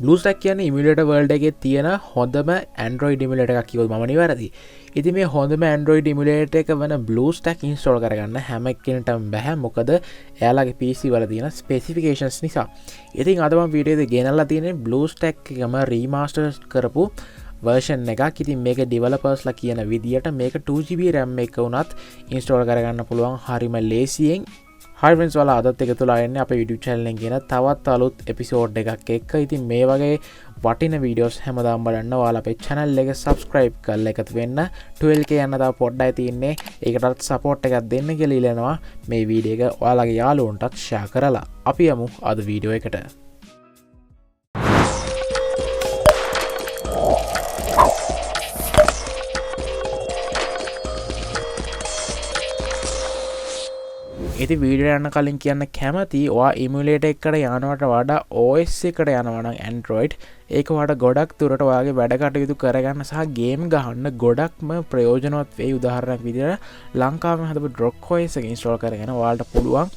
BlueStack කියන්නේ ඉමියුලේටර් world එකේ තියෙන හොඳම Android ඉමියුලේටර් එකක් කිව්වොත් මම නිවැරදි. ඉතින් මේ හොඳම Android ඉමියුලේටර් එක වෙන BlueStack install කරගන්න හැම කෙනෙක්ටම බෑ. මොකද එයාලගේ PC වල තියෙන ස්පෙસિෆිකේෂන්ස් නිසා. ඉතින් අද මම වීඩියෝ එකේ ගෙනල්ලා තියෙන්නේ BlueStack එකම රීමාස්ටර් කරපු version එකක්. ඉතින් මේක developers ලා කියන විදියට මේක 2GB RAM එක උනත් install කරගන්න පුළුවන් හරිම ලේසියෙන්. Hi friends, wala අදත් එකතුලා එන්නේ අපේ YouTube channel එකෙන් කියන තවත් අලුත් episode එකක් එක්ක. ඉතින් මේ වගේ වටින videos හැමදාම බලන්න ඔයාලා අපේ channel එක subscribe කරලා එකතු වෙන්න. 12k යන තව පොඩ්ඩයි තියෙන්නේ. ඒකටත් support එකක් දෙන්න කියලා ඉල්ලනවා. මේ video එක ඔයාලගේ යාළුවන්ටත් share කරලා. අපි යමු අද video එකට. ඉති වීඩියෝ යන්න කලින් කියන්න කැමති ඔයා ඉමුලේටර් එකට යනවට වඩා OS එකට යනවා නම් Android ඒක ඔයාට ගොඩක් දුරට ඔයාගේ වැඩ කටයුතු කරගන්න සහ ගේම් ගහන්න ගොඩක්ම ප්‍රයෝජනවත් වෙයි. උදාහරණයක් විදිහට ලංකාවේ හදපු Drok OS එක install කරගෙන ඔයාලට පුළුවන්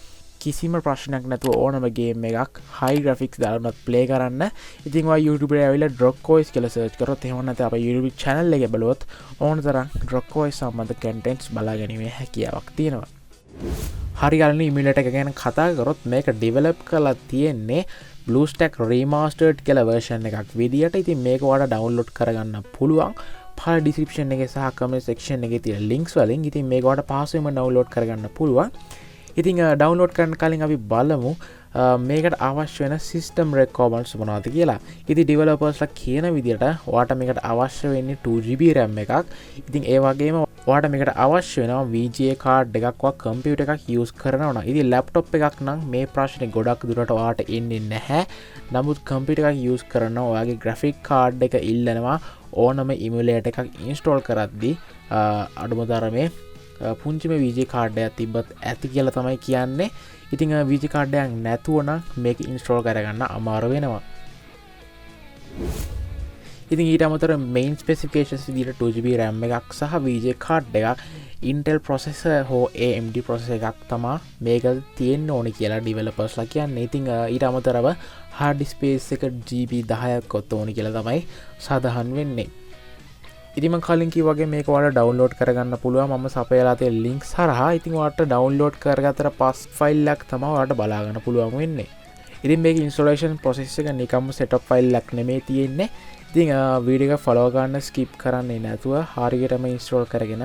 කිසිම ප්‍රශ්නයක් නැතුව ඕනම ගේම් එකක් high graphics දාලා play කරන්න. ඉතින් ඔයා YouTube එකේ ඇවිල්ලා Drok OS කියලා search කරොත් එහෙම නැත්නම් අපේ YouTube channel එකේ බලුවොත් ඕන තරම් Drok OS සම්බන්ධ contents බලා ගැනීමේ හැකියාවක් තියෙනවා. හරිගලන ඉමියුලේටර් එක ගැන කතා කරොත් මේක ඩෙවලොප් කරලා තියෙන්නේ BlueStack Remastered කියලා version එකක් විදියට. ඉතින් මේක ඔයාලට ඩවුන්ලෝඩ් කරගන්න පුළුවන් file description එකේ සහ comment section එකේ තියෙන links වලින්. ඉතින් මේක ඔයාලට පහසුවෙන්ම ඩවුන්ලෝඩ් කරගන්න පුළුවන්. ඉතින් ඩවුන්ලෝඩ් කරන්න කලින් අපි බලමු මේකට අවශ්‍ය වෙන system requirements මොනවද කියලා. ඉතින් developers ලා කියන විදියට ඔයාලට මේකට අවශ්‍ය වෙන්නේ 2GB RAM එකක්. ඉතින් ඒ වගේම ඔයාලට මේකට අවශ්‍ය වෙනවා VGA card එකක් වා computer එකක් use කරනවා නම්. ඉතින් laptop එකක් නම් මේ ප්‍රශ්නේ ගොඩක් දුරට ඔයාලට එන්නේ නැහැ. නමුත් computer එකක් use කරනවා ඔයාගේ graphic card එක ඉල්ලනවා ඕනම emulator එකක් install කරද්දී අඩුම තරමේ පුංචිම VGA card එකක් තිබ්බත් ඇති කියලා තමයි කියන්නේ. ඉතින් VGA card එකක් නැතුව නම් මේක install කරගන්න අමාරු වෙනවා. ඉතින් ඊට අමතරව main specifications විදිහට 2GB RAM එකක් සහ VGA card එකක් Intel processor හෝ AMD processor එකක් තමයි මේක තියෙන්න ඕනේ කියලා developers ලා කියන්නේ. ඉතින් ඊට අමතරව hard disk space එක GB 10ක් ඔත් ඕනේ කියලා තමයි සඳහන් වෙන්නේ. ඉතින් මම කලින් කිව්වා වගේ මේක ඔයාලා ඩවුන්ලෝඩ් කරගන්න පුළුවන්. මම සපයලා තියෙන links හරහා. ඉතින් ඔයාලට ඩවුන්ලෝඩ් කරගත්තට පස් ෆයිල් එකක් තමයි ඔයාලට බලා ගන්න පුළුවන් වෙන්නේ. ඉතින් මේක installation process එක නිකම්ම setup ෆයිල් එකක් නෙමෙයි තියෙන්නේ. ඉතින් වීඩියෝ එක follow ගන්න skip කරන්නේ නැතුව හරියටම install කරගෙන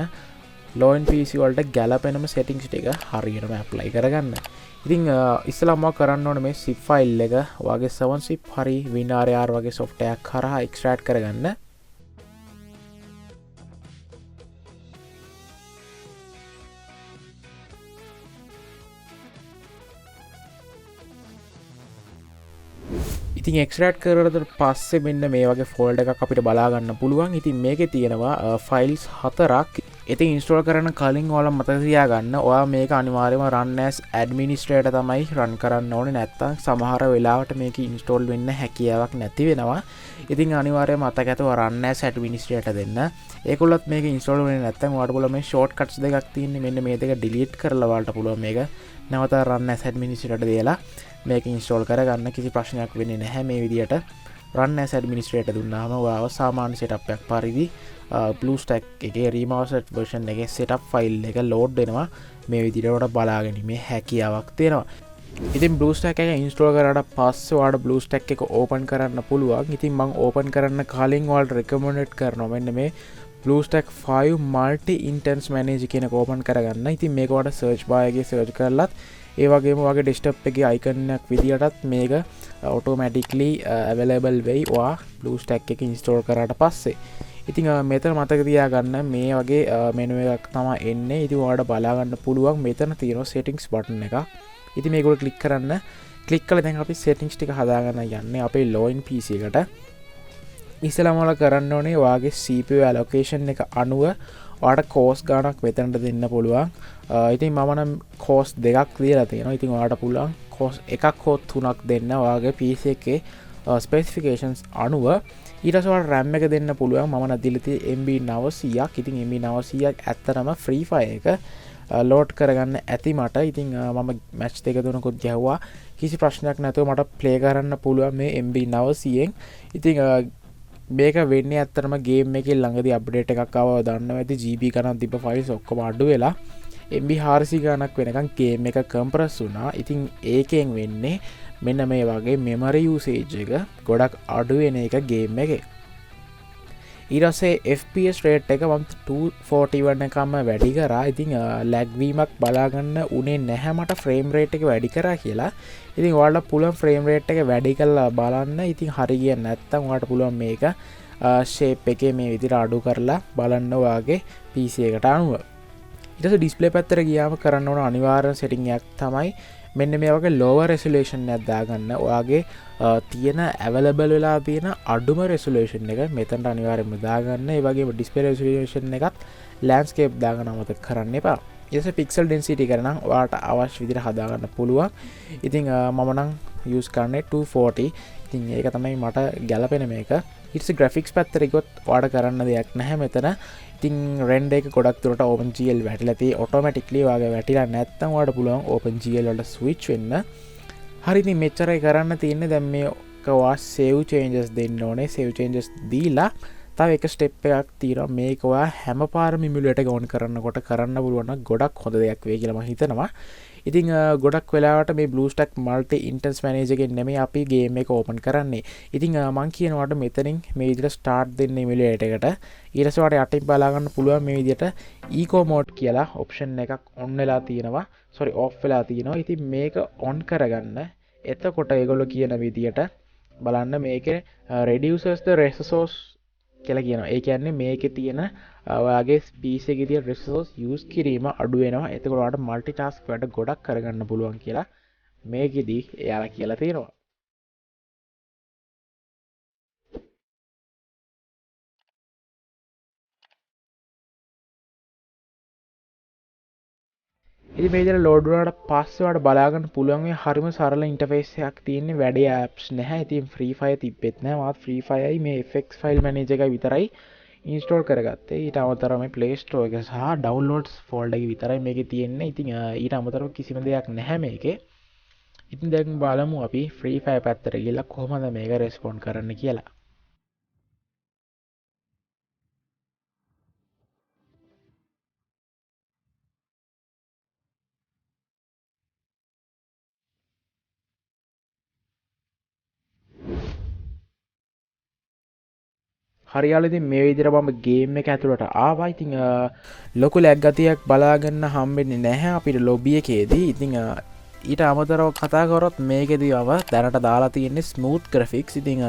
low end PC වලට ගැලපෙනම settings ටික හරියටම apply කරගන්න. ඉතින් ඉස්සෙල්ලාම කරන්න ඕනේ මේ zip file එක ඔයාගේ 7-zip හරි WinRAR වගේ software එකක් හරහා extract කරගන්න. ඉතින් එක්ස්ට්‍රැක්ට් කරලා පස්සේ මෙන්න මේ වගේ ෆෝල්ඩර් එකක් අපිට බලා ගන්න පුළුවන්. ඉතින් මේකේ තියෙනවා ෆයිල්ස් 4ක්. ඉතින් ඉන්ස්ටෝල් කරන්න කලින් ඔයාලා මතක තියාගන්න ඔයා මේක අනිවාර්යයෙන්ම run as administrator තමයි run කරන්න ඕනේ. නැත්තම් සමහර වෙලාවට මේක ඉන්ස්ටෝල් වෙන්න හැකියාවක් නැති වෙනවා. ඉතින් අනිවාර්යයෙන්ම මතක ඇතුව run as administrator දෙන්න. ඒකවලත් මේක ඉන්ස්ටෝල් වෙන්නේ නැත්තම් ඔයාලට පුළුවන් මේ shortcuts දෙකක් තියෙන්නේ. මෙන්න මේ දෙක delete කරලා ඔයාලට පුළුවන් මේක නැවත run as administrator දාලා මේක ඉන්ස්ටෝල් කරගන්න. කිසි ප්‍රශ්නයක් වෙන්නේ නැහැ. මේ විදියට run as administrator දුන්නාම ඔයාව සාමාන්‍ය setup එකක් පරිදි BlueStack එකේ remastered version එකේ setup file එක load වෙනවා. මේ විදියට ඔයාලට බලා ගැනීමේ හැකියාවක් තියෙනවා. ඉතින් BlueStack එක install කරාට පස්සේ ඔයාලට BlueStack එක open කරන්න පුළුවන්. ඉතින් මම open කරන්න කලින් ඔයාලට recommended කරනවා මෙන්න මේ BlueStack 5 multi instance manager කියන එක open කරගන්න. ඉතින් මේක ඔයාලට search bar එකේ search කරලත් ඒ වගේම වගේ desktop එකේ icon එකක් විදියටත් මේක automatically available වෙයි ඔයා BlueStack එක install කරාට පස්සේ. ඉතින් මෙතන මතක තියාගන්න මේ වගේ menu එකක් තමයි එන්නේ. ඉතින් ඔයාලට බලා ගන්න පුළුවන් මෙතන තියෙනවා settings button එකක්. ඉතින් මේක උඩ click කරන්න. click කළා දැන් අපි settings ටික හදාගන්න යන්නේ අපේ low end PC එකට. ඉස්සෙල්ලාම ඔයාලා කරන්න ඕනේ ඔයාගේ CPU allocation එක අනුව ඔයාලට course ගානක් මෙතනට දෙන්න පුළුවන්. ඉතින් මම නම් course දෙකක් දීලා තියෙනවා. ඉතින් ඔයාලට පුළුවන් course එකක් හෝ තුනක් දෙන්න ඔයාගේ PC එකේ specifications අනුව. ඊට පස්සේ ඔයාලට RAM එක දෙන්න පුළුවන්. මම නම් දීලා තියෙන්නේ MB 900ක්. ඉතින් MB 900ක් ඇත්තටම free fire එක ලෝඩ් කරගන්න ඇති මට. ඉතින් මම මැච් දෙක තුනකුත් ගැහුවා කිසි ප්‍රශ්නයක් නැතුව මට ප්ලේ කරන්න පුළුවන් මේ MB 900න්. ඉතින් මේක වෙන්නේ ඇත්තටම ගේම් එකේ ළඟදී අප්ඩේට් එකක් ආවව දන්නවා ඇති. GB ගණන් තිබ්බ ෆයිල්ස් ඔක්කොම අඩු වෙලා MB 400 ගණක් වෙනකන් ගේම් එක කම්ප්‍රස් වුණා. ඉතින් ඒකෙන් වෙන්නේ මෙන්න මේ වගේ මෙමරි යූසේජ් එක ගොඩක් අඩු වෙන එක ගේම් එකේ. ඊරසේ FPS රේට් එක 241 එකම වැඩි කරා. ඉතින් ලැග්වීමක් බලාගන්න උනේ නැහැ මට ෆ්‍රේම් රේට් එක වැඩි කරා කියලා. ඉතින් ඔයාලට පුළුවන් ෆ්‍රේම් රේට් එක වැඩි කරලා බලන්න. ඉතින් හරි ගියේ නැත්තම් ඔයාලට පුළුවන් මේක ෂේප් එකේ මේ විදිහට අඩු කරලා බලන්න ඔයාගේ PC එකට අනුව. ඊට පස්සේ ඩිස්ප්ලේ පැත්තට ගියාම කරන්න ඕන අනිවාර්ය සෙටින්ග් එකක් තමයි මෙන්න මේ වගේ lower resolution එකක් දාගන්න. ඔයාගේ තියෙන available වෙලා තියෙන අඩුම resolution එක මෙතනට අනිවාර්යයෙන්ම දාගන්න. ඒ වගේම display resolution එකත් landscape දාගන්න අමතක කරන්න එපා. ඊට පස්සේ pixel density එක නම් ඔයාට අවශ්‍ය විදිහට හදාගන්න පුළුවන්. ඉතින් මම නම් use කරන්නේ 240. ඉතින් ඒක තමයි මට ගැලපෙන මේක. ඊට පස්සේ graphics පැත්තට ගියොත් ඔයාට කරන්න දෙයක් නැහැ මෙතන. ඉතින් render එක ගොඩක් දුරට OpenGL වැටිලා තියෙයි. automatically ඔයාගේ වැටිලා නැත්නම් ඔයාට පුළුවන් OpenGL වලට switch වෙන්න. හරි ඉතින් මෙච්චරයි කරන්න තියෙන්නේ. දැන් මේක ඔයා save changes දෙන්න ඕනේ. save changes දීලා තව එක step එකක් තියෙනවා. මේක ඔයා හැම පාරම emulator එක on කරනකොට කරන්න පුළුවන් නම් ගොඩක් හොඳ දෙයක් වෙයි කියලා මම හිතනවා. ඉතින් ගොඩක් වෙලාවට මේ BlueStack multi instance manager එකෙන් නෙමෙයි අපි game එක open කරන්නේ. ඉතින් මම කියනවාට මෙතනින් මේ විදිහට start දෙන්න emulator එකට. ඊට පස්සේ ඔයාලට යටින් බලා ගන්න පුළුවන් මේ විදිහට eco mode කියලා option එකක් on වෙලා තියෙනවා. off වෙලා තියෙනවා. ඉතින් මේක on කරගන්න. එතකොට ඒගොල්ලෝ කියන විදිහට බලන්න මේකේ reduces the resource කියලා කියනවා. ඒ කියන්නේ මේකේ තියෙන ඔයාගේ PC එකේ තියෙන resource use කිරීම අඩු වෙනවා. එතකොට ඔයාලට multitask වැඩ ගොඩක් කරගන්න පුළුවන් කියලා මේකෙදි එයාලා කියලා තියෙනවා. ඉතින් මේ විදිහට load වුණාට පස්සේ ඔයාලට බලා ගන්න පුළුවන් මේ හරිම සරල interface එකක් තියෙන්නේ. වැඩි apps නැහැ. ඉතින් Free Fire තිබ්බෙත් නැහැ. මාත් Free Fireයි මේ FX file manager එකයි විතරයි install කරගත්තේ. ඊට අමතරව මේ Play Store එක සහ downloads folder එක විතරයි මේකේ තියෙන්නේ. ඉතින් ඊට අමතරව කිසිම දෙයක් නැහැ මේකේ. ඉතින් දැන් බලමු අපි Free Fire පැත්තට ගිහලා කොහොමද මේක respond කරන්න කියලා. හරියාල ඉතින් මේ විදිහට මම ගේම් එක ඇතුළට ආවා. ඉතින් ලොකු ලැග් ගතියක් බලාගන්න හම්බෙන්නේ නැහැ අපිට ලොබි එකේදී. ඉතින් ඊට අමතරව කතා කරොත් මේකෙදී දැනට දාලා තියෙන්නේ ස්මූත් ග්‍රැෆික්ස්. ඉතින්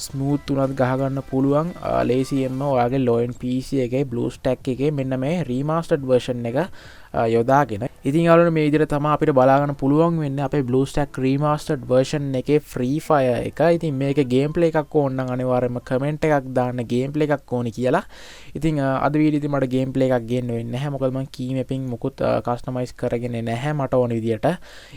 ස්මූත් උනත් ගහගන්න පුළුවන් ලේසියෙන්ම ඔයාගේ low end PC එකේ BlueStack එකේ මෙන්න මේ remastered version එක යොදාගෙන. ඉතින් යාළුවනේ මේ විදිහට තමයි අපිට බලාගන්න පුළුවන් වෙන්නේ අපේ BlueStack remastered version එකේ Free Fire එක. ඉතින් මේකේ gameplay එකක් ඕන නම් අනිවාර්යයෙන්ම comment එකක් දාන්න gameplay එකක් ඕනි කියලා. ඉතින් අද වීඩියෝදී මට gameplay එකක් ගේන්න වෙන්නේ නැහැ. මොකද මම key mapping මුකුත් customize කරගෙන නැහැ මට ඕන විදිහට.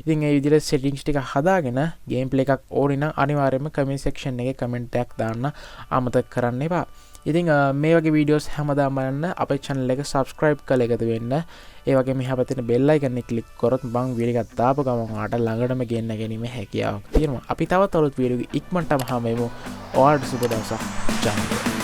ඉතින් මේ විදිහට settings ටික හදාගෙන gameplay එකක් ඕනි නම් අනිවාර්යයෙන්ම comment section එකේ comment එකක් දාන්න අමතක කරන්න එපා. ඉතින් මේ වගේ වීඩියෝස් හැමදාම බලන්න අපේ channel එක subscribe කරලා එකතු වෙන්න. ඒ වගේම මෙහා පැත්තේ bell icon එක click කරොත් මම වීඩියෝ එකක් දාපු ගමන් ආට ළඟටම ගෙන්න ගැනීම හැකියාවක් තියෙනවා. අපි තවත් අලුත් වීඩියෝ ඉක්මනටම හමු වෙමු. ඔයාලට සුබ දවසක්. ජය.